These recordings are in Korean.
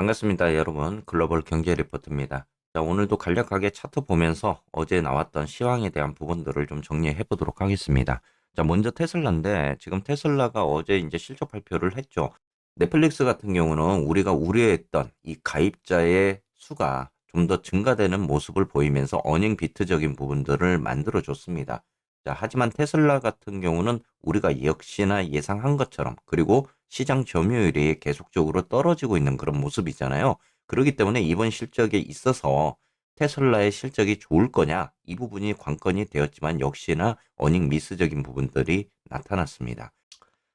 반갑습니다, 여러분. 글로벌 경제 리포트입니다. 자, 오늘도 간략하게 차트 보면서 어제 나왔던 시황에 대한 부분들을 좀 정리해 보도록 하겠습니다. 자, 먼저 테슬라인데 지금 테슬라가 어제 이제 실적 발표를 했죠. 넷플릭스 같은 경우는 우리가 우려했던 이 가입자의 수가 좀 더 증가되는 모습을 보이면서 어닝 비트적인 부분들을 만들어 줬습니다. 자, 하지만 테슬라 같은 경우는 우리가 역시나 예상한 것처럼 그리고 시장 점유율이 계속적으로 떨어지고 있는 그런 모습이잖아요. 그렇기 때문에 이번 실적에 있어서 테슬라의 실적이 좋을 거냐, 이 부분이 관건이 되었지만 역시나 어닝 미스적인 부분들이 나타났습니다.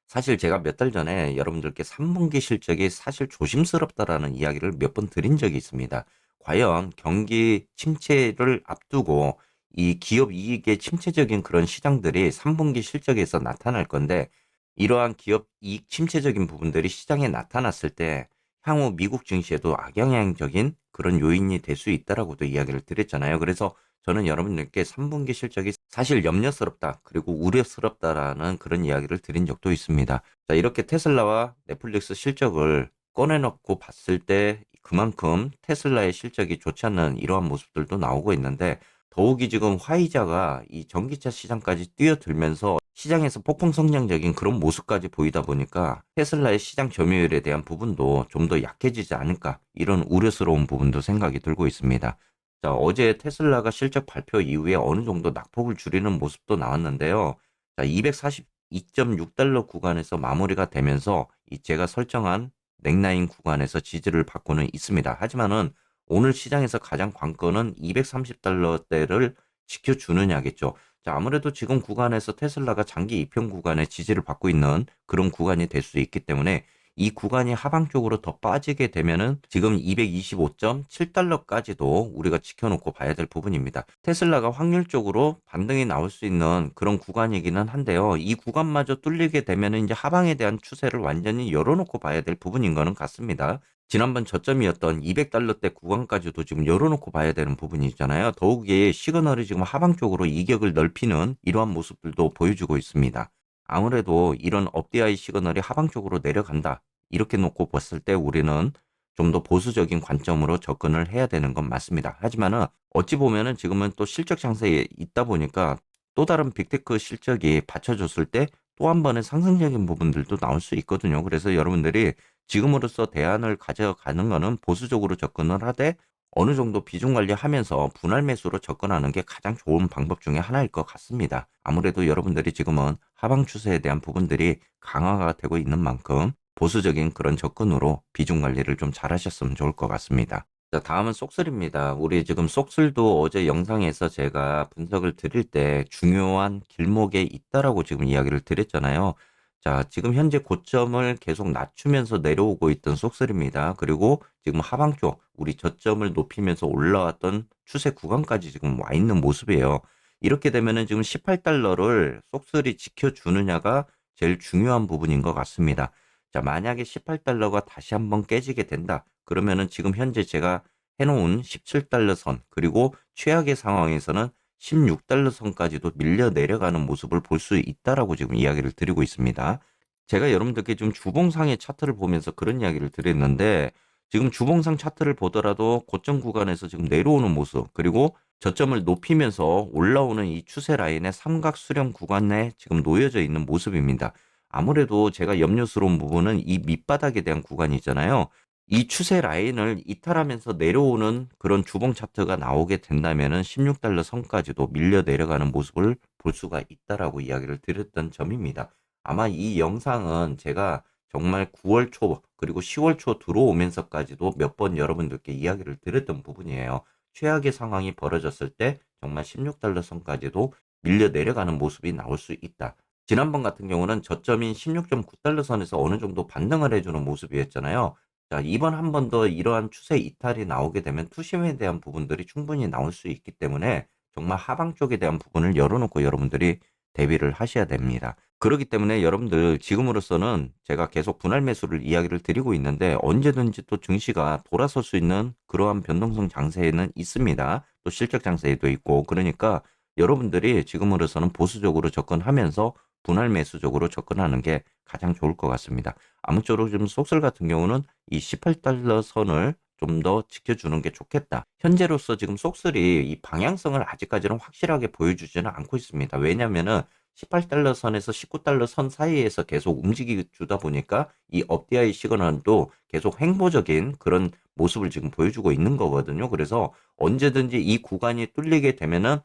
사실 제가 몇 달 전에 여러분들께 3분기 실적이 사실 조심스럽다라는 이야기를 몇 번 드린 적이 있습니다. 과연 경기 침체를 앞두고 이 기업 이익의 침체적인 그런 시장들이 3분기 실적에서 나타날 건데, 이러한 기업 이익 침체적인 부분들이 시장에 나타났을 때 향후 미국 증시에도 악영향적인 그런 요인이 될 수 있다라고도 이야기를 드렸잖아요. 그래서 저는 여러분들께 3분기 실적이 사실 염려스럽다, 그리고 우려스럽다라는 그런 이야기를 드린 적도 있습니다. 자, 이렇게 테슬라와 넷플릭스 실적을 꺼내놓고 봤을 때 그만큼 테슬라의 실적이 좋지 않는 이러한 모습들도 나오고 있는데, 더욱이 지금 화이자가 이 전기차 시장까지 뛰어들면서 시장에서 폭풍 성장적인 그런 모습까지 보이다 보니까 테슬라의 시장 점유율에 대한 부분도 좀 더 약해지지 않을까, 이런 우려스러운 부분도 생각이 들고 있습니다. 자, 어제 테슬라가 실적 발표 이후에 어느 정도 낙폭을 줄이는 모습도 나왔는데요. 자, 242.6달러 구간에서 마무리가 되면서 이 제가 설정한 넥라인 구간에서 지지를 받고는 있습니다. 하지만은 오늘 시장에서 가장 관건은 230달러대를 지켜주느냐겠죠. 자, 아무래도 지금 구간에서 테슬라가 장기 입형 구간에 지지를 받고 있는 그런 구간이 될 수 있기 때문에 이 구간이 하방 쪽으로 더 빠지게 되면은 지금 225.7달러까지도 우리가 지켜놓고 봐야 될 부분입니다. 테슬라가 확률적으로 반등이 나올 수 있는 그런 구간이기는 한데요. 이 구간마저 뚫리게 되면은 이제 하방에 대한 추세를 완전히 열어놓고 봐야 될 부분인 거는 같습니다. 지난번 저점이었던 200달러대 구간까지도 지금 열어놓고 봐야 되는 부분이잖아요. 더욱이 시그널이 지금 하방 쪽으로 이격을 넓히는 이러한 모습들도 보여주고 있습니다. 아무래도 이런 업데이 시그널이 하방 쪽으로 내려간다, 이렇게 놓고 봤을 때 우리는 좀 더 보수적인 관점으로 접근을 해야 되는 건 맞습니다. 하지만은 어찌 보면은 지금은 또 실적 장세에 있다 보니까 또 다른 빅테크 실적이 받쳐줬을 때 또 한 번의 상승적인 부분들도 나올 수 있거든요. 그래서 여러분들이 지금으로서 대안을 가져가는 거는 보수적으로 접근을 하되 어느 정도 비중 관리하면서 분할 매수로 접근하는 게 가장 좋은 방법 중에 하나일 것 같습니다. 아무래도 여러분들이 지금은 하방 추세에 대한 부분들이 강화가 되고 있는 만큼 보수적인 그런 접근으로 비중 관리를 좀 잘 하셨으면 좋을 것 같습니다. 자, 다음은 쏙슬입니다. 우리 지금 쏙슬도 어제 영상에서 제가 분석을 드릴 때 중요한 길목에 있다라고 지금 이야기를 드렸잖아요. 자, 지금 현재 고점을 계속 낮추면서 내려오고 있던 쏙슬입니다. 그리고 지금 하방 쪽, 우리 저점을 높이면서 올라왔던 추세 구간까지 지금 와 있는 모습이에요. 이렇게 되면은 지금 18달러를 쏙슬이 지켜주느냐가 제일 중요한 부분인 것 같습니다. 자, 만약에 18달러가 다시 한번 깨지게 된다, 그러면은 지금 현재 제가 해놓은 17달러 선, 그리고 최악의 상황에서는 16달러 선까지도 밀려 내려가는 모습을 볼 수 있다라고 지금 이야기를 드리고 있습니다. 제가 여러분들께 좀 주봉상의 차트를 보면서 그런 이야기를 드렸는데, 지금 주봉상 차트를 보더라도 고점 구간에서 지금 내려오는 모습, 그리고 저점을 높이면서 올라오는 이 추세 라인의 삼각 수렴 구간에 지금 놓여져 있는 모습입니다. 아무래도 제가 염려스러운 부분은 이 밑바닥에 대한 구간이 있잖아요. 이 추세 라인을 이탈하면서 내려오는 그런 주봉 차트가 나오게 된다면은 16달러 선까지도 밀려 내려가는 모습을 볼 수가 있다라고 이야기를 드렸던 점입니다. 아마 이 영상은 제가 정말 9월 초 그리고 10월 초 들어오면서까지도 몇 번 여러분들께 이야기를 드렸던 부분이에요. 최악의 상황이 벌어졌을 때 정말 16달러 선까지도 밀려 내려가는 모습이 나올 수 있다. 지난번 같은 경우는 저점인 16.9달러 선에서 어느 정도 반등을 해주는 모습이었잖아요. 자, 이번 한 번 더 이러한 추세 이탈이 나오게 되면 투심에 대한 부분들이 충분히 나올 수 있기 때문에 정말 하방 쪽에 대한 부분을 열어놓고 여러분들이 대비를 하셔야 됩니다. 그렇기 때문에 여러분들 지금으로서는 제가 계속 분할 매수를 이야기를 드리고 있는데 언제든지 또 증시가 돌아설 수 있는 그러한 변동성 장세에는 있습니다. 또 실적 장세에도 있고, 그러니까 여러분들이 지금으로서는 보수적으로 접근하면서 분할 매수적으로 접근하는 게 가장 좋을 것 같습니다. 아무쪼록 지금 속설 같은 경우는 이 18달러 선을 좀 더 지켜주는 게 좋겠다. 현재로서 지금 속설이 이 방향성을 아직까지는 확실하게 보여주지는 않고 있습니다. 왜냐면은 18달러 선에서 19달러 선 사이에서 계속 움직이 주다 보니까 이 FDI 시그널도 계속 횡보적인 그런 모습을 지금 보여주고 있는 거거든요. 그래서 언제든지 이 구간이 뚫리게 되면은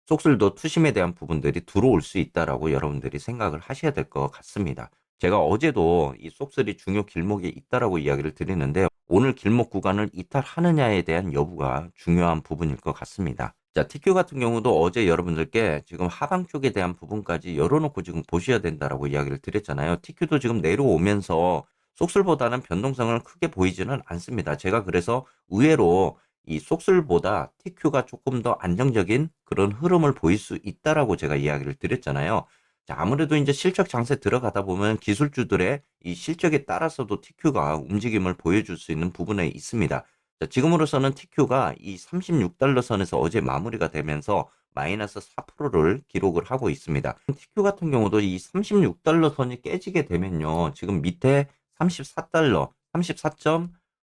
속설도 투심에 대한 부분들이 들어올 수 있다라고 여러분들이 생각을 하셔야 될 것 같습니다. 제가 어제도 이 속설이 중요 길목에 있다라고 이야기를 드리는데 오늘 길목 구간을 이탈하느냐에 대한 여부가 중요한 부분일 것 같습니다. 자, TQ 같은 경우도 어제 여러분들께 지금 하방 쪽에 대한 부분까지 열어놓고 지금 보셔야 된다라고 이야기를 드렸잖아요. TQ도 지금 내려오면서 속설보다는 변동성을 크게 보이지는 않습니다. 제가 그래서 의외로 이 속설보다 TQ가 조금 더 안정적인 그런 흐름을 보일 수 있다라고 제가 이야기를 드렸잖아요. 자, 아무래도 이제 실적 장세 들어가다 보면 기술주들의 이 실적에 따라서도 TQ가 움직임을 보여줄 수 있는 부분에 있습니다. 자, 지금으로서는 TQ가 이 36달러 선에서 어제 마무리가 되면서 마이너스 4%를 기록을 하고 있습니다. TQ 같은 경우도 이 36달러 선이 깨지게 되면요. 지금 밑에 34달러,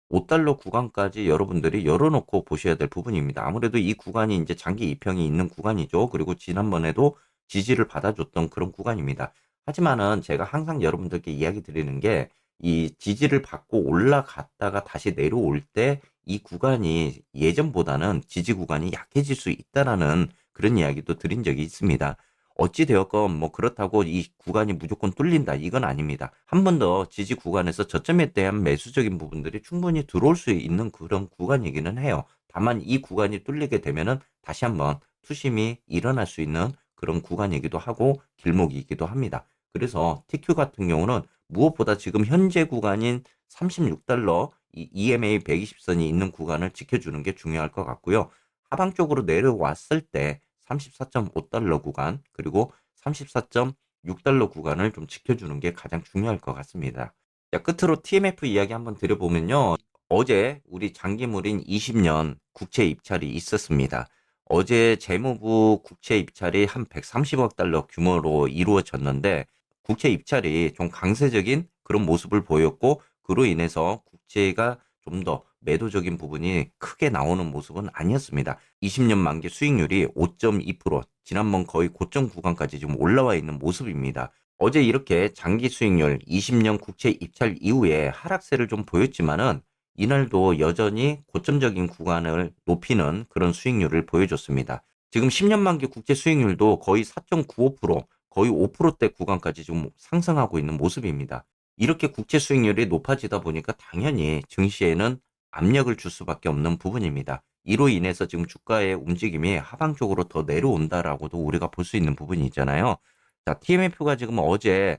34.5달러 구간까지 여러분들이 열어놓고 보셔야 될 부분입니다. 아무래도 이 구간이 이제 장기 이평이 있는 구간이죠. 그리고 지난번에도 지지를 받아줬던 그런 구간입니다. 하지만은 제가 항상 여러분들께 이야기 드리는 게 이 지지를 받고 올라갔다가 다시 내려올 때 이 구간이 예전보다는 지지 구간이 약해질 수 있다라는 그런 이야기도 드린 적이 있습니다. 어찌 되었건 뭐 그렇다고 이 구간이 무조건 뚫린다 이건 아닙니다. 한 번 더 지지 구간에서 저점에 대한 매수적인 부분들이 충분히 들어올 수 있는 그런 구간이기는 해요. 다만 이 구간이 뚫리게 되면은 다시 한번 투심이 일어날 수 있는 그런 구간이기도 하고 길목이기도 합니다. 그래서 TQ 같은 경우는 무엇보다 지금 현재 구간인 36달러 이 EMA 120선이 있는 구간을 지켜주는 게 중요할 것 같고요. 하방 쪽으로 내려왔을 때 34.5달러 구간 그리고 34.6달러 구간을 좀 지켜주는 게 가장 중요할 것 같습니다. 자, 끝으로 TMF 이야기 한번 드려보면요. 어제 우리 장기물인 20년 국채 입찰이 있었습니다. 어제 재무부 국채 입찰이 한 130억 달러 규모로 이루어졌는데 국채 입찰이 좀 강세적인 그런 모습을 보였고 그로 인해서 국채가 좀 더 매도적인 부분이 크게 나오는 모습은 아니었습니다. 20년 만기 수익률이 5.2%, 지난번 거의 고점 구간까지 지금 올라와 있는 모습입니다. 어제 이렇게 장기 수익률 20년 국채 입찰 이후에 하락세를 좀 보였지만은 이날도 여전히 고점적인 구간을 높이는 그런 수익률을 보여줬습니다. 지금 10년 만기 국채 수익률도 거의 4.95%, 거의 5%대 구간까지 좀 상승하고 있는 모습입니다. 이렇게 국채 수익률이 높아지다 보니까 당연히 증시에는 압력을 줄 수밖에 없는 부분입니다. 이로 인해서 지금 주가의 움직임이 하방 쪽으로 더 내려온다라고도 우리가 볼 수 있는 부분이 있잖아요. 자, TMF가 지금 어제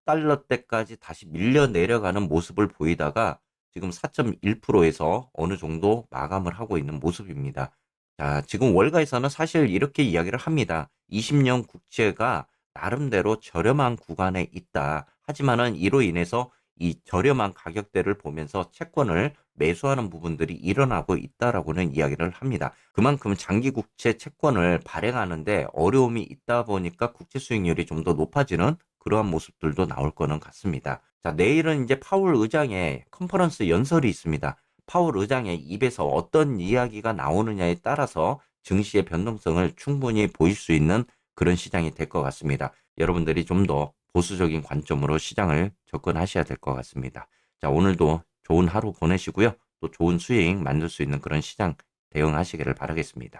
4달러대까지 다시 밀려 내려가는 모습을 보이다가 지금 4.1%에서 어느 정도 마감을 하고 있는 모습입니다. 자, 지금 월가에서는 사실 이렇게 이야기를 합니다. 20년 국채가 나름대로 저렴한 구간에 있다. 하지만은 이로 인해서 이 저렴한 가격대를 보면서 채권을 매수하는 부분들이 일어나고 있다라고는 이야기를 합니다. 그만큼 장기 국채 채권을 발행하는데 어려움이 있다 보니까 국채 수익률이 좀 더 높아지는 그러한 모습들도 나올 거는 같습니다. 자, 내일은 이제 파월 의장의 컨퍼런스 연설이 있습니다. 파월 의장의 입에서 어떤 이야기가 나오느냐에 따라서 증시의 변동성을 충분히 보일 수 있는 그런 시장이 될 것 같습니다. 여러분들이 좀 더 보수적인 관점으로 시장을 접근하셔야 될 것 같습니다. 자, 오늘도 좋은 하루 보내시고요. 또 좋은 수익 만들 수 있는 그런 시장 대응하시기를 바라겠습니다.